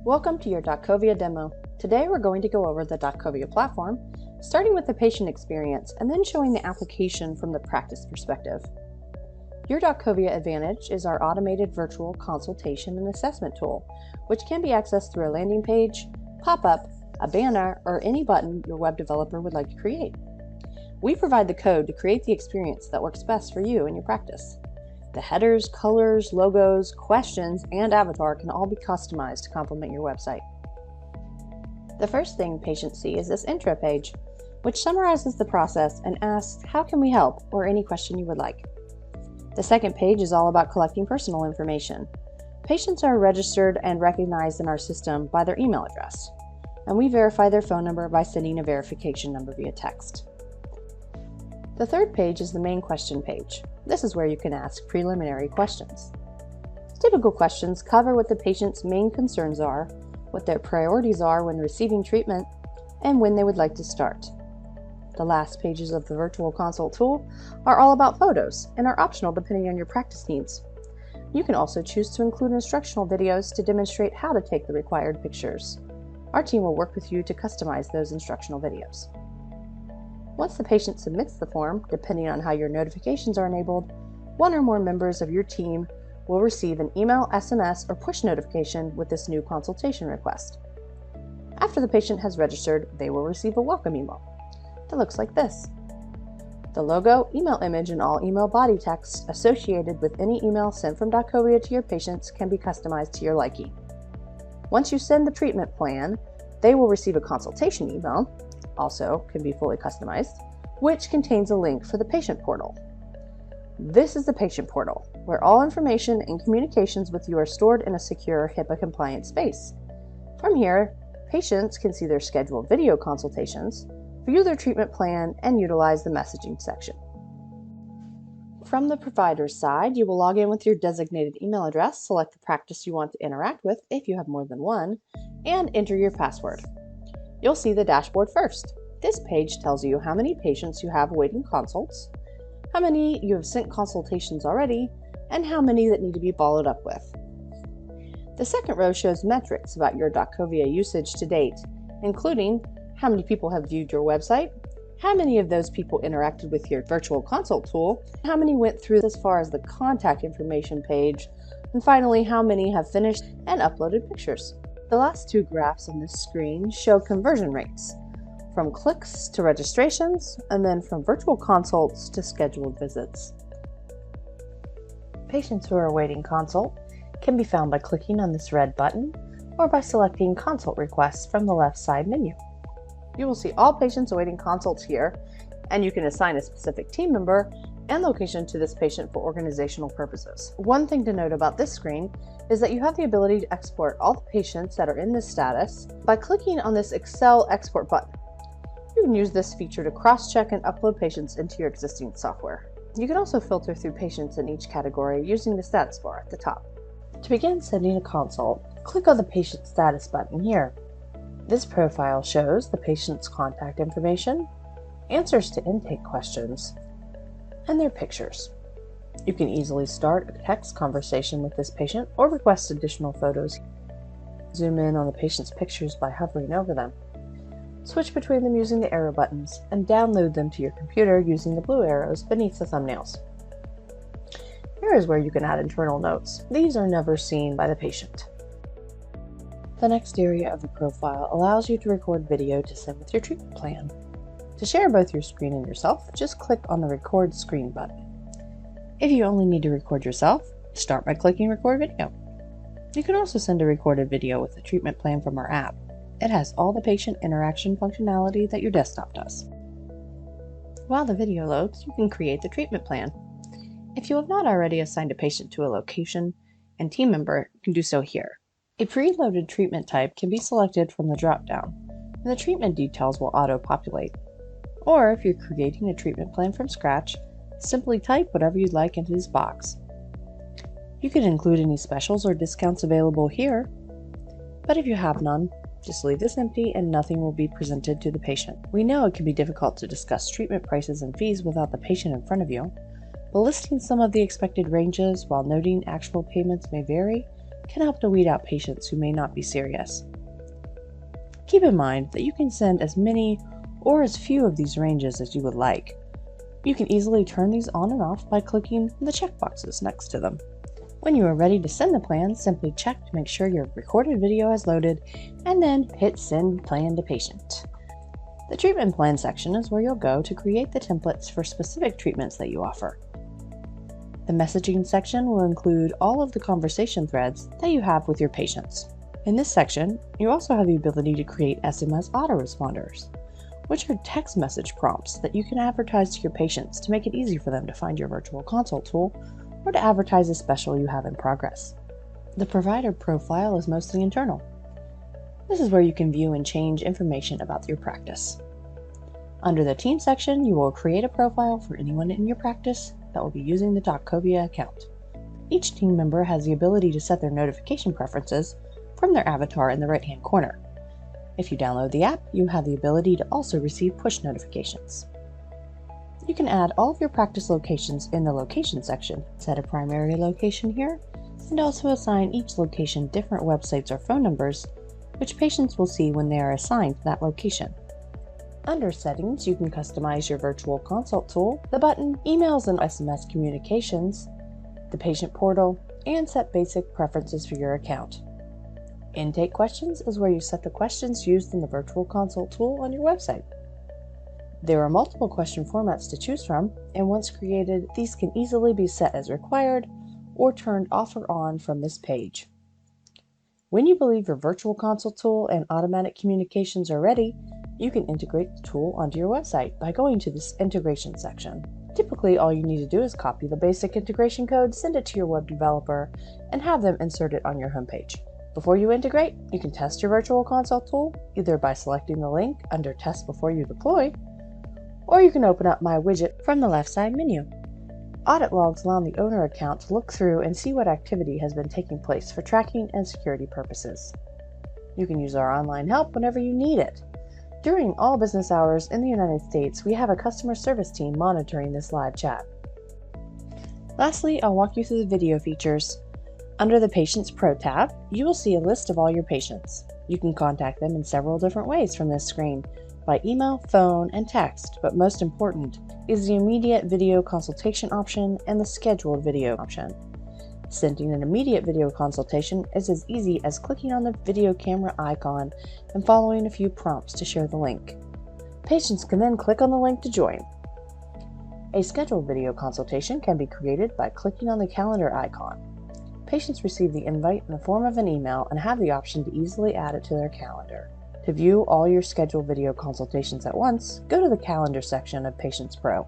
Welcome to your Docovia demo. Today we're going to go over the Docovia platform, starting with the patient experience and then showing the application from the practice perspective. Your Docovia Advantage is our automated virtual consultation and assessment tool, which can be accessed through a landing page, pop-up, a banner, or any button your web developer would like to create. We provide the code to create the experience that works best for you and your practice. The headers, colors, logos, questions, and avatar can all be customized to complement your website. The first thing patients see is this intro page, which summarizes the process and asks, "How can we help?" or any question you would like. The second page is all about collecting personal information. Patients are registered and recognized in our system by their email address, and we verify their phone number by sending a verification number via text. The third page is the main question page. This is where you can ask preliminary questions. Typical questions cover what the patient's main concerns are, what their priorities are when receiving treatment, and when they would like to start. The last pages of the virtual consult tool are all about photos and are optional depending on your practice needs. You can also choose to include instructional videos to demonstrate how to take the required pictures. Our team will work with you to customize those instructional videos. Once the patient submits the form, depending on how your notifications are enabled, one or more members of your team will receive an email, SMS, or push notification with this new consultation request. After the patient has registered, they will receive a welcome email that looks like this. The logo, email image, and all email body text associated with any email sent from Docovia to your patients can be customized to your liking. Once you send the treatment plan, they will receive a consultation email, also can be fully customized, which contains a link for the patient portal. This is the patient portal, where all information and communications with you are stored in a secure HIPAA-compliant space. From here, patients can see their scheduled video consultations, view their treatment plan, and utilize the messaging section. From the provider's side, you will log in with your designated email address, select the practice you want to interact with if you have more than one, and enter your password. You'll see the dashboard first. This page tells you how many patients you have awaiting consults, how many you have sent consultations already, and how many that need to be followed up with. The second row shows metrics about your Docovia usage to date, including how many people have viewed your website, how many of those people interacted with your virtual consult tool, how many went through as far as the contact information page, and finally how many have finished and uploaded pictures. The last two graphs on this screen show conversion rates, from clicks to registrations, and then from virtual consults to scheduled visits. Patients who are awaiting consult can be found by clicking on this red button or by selecting Consult Requests from the left side menu. You will see all patients awaiting consults here, and you can assign a specific team member and location to this patient for organizational purposes. One thing to note about this screen is that you have the ability to export all the patients that are in this status by clicking on this Excel export button. You can use this feature to cross-check and upload patients into your existing software. You can also filter through patients in each category using the status bar at the top. To begin sending a consult, click on the Patient Status button here. This profile shows the patient's contact information, answers to intake questions, and their pictures. You can easily start a text conversation with this patient or request additional photos. Zoom in on the patient's pictures by hovering over them. Switch between them using the arrow buttons and download them to your computer using the blue arrows beneath the thumbnails. Here is where you can add internal notes. These are never seen by the patient. The next area of the profile allows you to record video to send with your treatment plan. To share both your screen and yourself, just click on the Record Screen button. If you only need to record yourself, start by clicking Record Video. You can also send a recorded video with the treatment plan from our app. It has all the patient interaction functionality that your desktop does. While the video loads, you can create the treatment plan. If you have not already assigned a patient to a location and team member, you can do so here. A preloaded treatment type can be selected from the drop-down, and the treatment details will auto-populate. Or if you're creating a treatment plan from scratch, simply type whatever you'd like into this box. You can include any specials or discounts available here, but if you have none, just leave this empty and nothing will be presented to the patient. We know it can be difficult to discuss treatment prices and fees without the patient in front of you, but listing some of the expected ranges while noting actual payments may vary can help to weed out patients who may not be serious. Keep in mind that you can send as many or as few of these ranges as you would like. You can easily turn these on and off by clicking the checkboxes next to them. When you are ready to send the plan, simply check to make sure your recorded video has loaded, and then hit Send Plan to Patient. The treatment plan section is where you'll go to create the templates for specific treatments that you offer. The messaging section will include all of the conversation threads that you have with your patients. In this section, you also have the ability to create SMS autoresponders, which are text message prompts that you can advertise to your patients to make it easy for them to find your virtual consult tool or to advertise a special you have in progress. The provider profile is mostly internal. This is where you can view and change information about your practice. Under the team section, you will create a profile for anyone in your practice that will be using the Doctovia account. Each team member has the ability to set their notification preferences from their avatar in the right-hand corner. If you download the app, you have the ability to also receive push notifications. You can add all of your practice locations in the location section, set a primary location here, and also assign each location different websites or phone numbers, which patients will see when they are assigned to that location. Under Settings, you can customize your virtual consult tool, the button, emails and SMS communications, the patient portal, and set basic preferences for your account. Intake questions is where you set the questions used in the virtual consult tool on your website. There are multiple question formats to choose from, and once created, these can easily be set as required or turned off or on from this page. When you believe your virtual consult tool and automatic communications are ready, you can integrate the tool onto your website by going to this integration section. Typically, all you need to do is copy the basic integration code, send it to your web developer, and have them insert it on your homepage. Before you integrate, you can test your virtual consult tool either by selecting the link under Test Before You Deploy, or you can open up My Widget from the left side menu. Audit logs allow the owner account to look through and see what activity has been taking place for tracking and security purposes. You can use our online help whenever you need it. During all business hours in the United States, we have a customer service team monitoring this live chat. Lastly, I'll walk you through the video features. Under the Patients Pro tab, you will see a list of all your patients. You can contact them in several different ways from this screen, by email, phone, and text, but most important is the immediate video consultation option and the scheduled video option. Sending an immediate video consultation is as easy as clicking on the video camera icon and following a few prompts to share the link. Patients can then click on the link to join. A scheduled video consultation can be created by clicking on the calendar icon. Patients receive the invite in the form of an email and have the option to easily add it to their calendar. To view all your scheduled video consultations at once, go to the Calendar section of Patients Pro.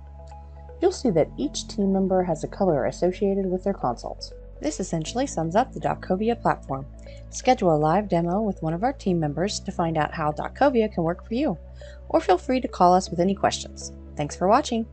You'll see that each team member has a color associated with their consults. This essentially sums up the Doctovia platform. Schedule a live demo with one of our team members to find out how Doctovia can work for you, or feel free to call us with any questions. Thanks for watching!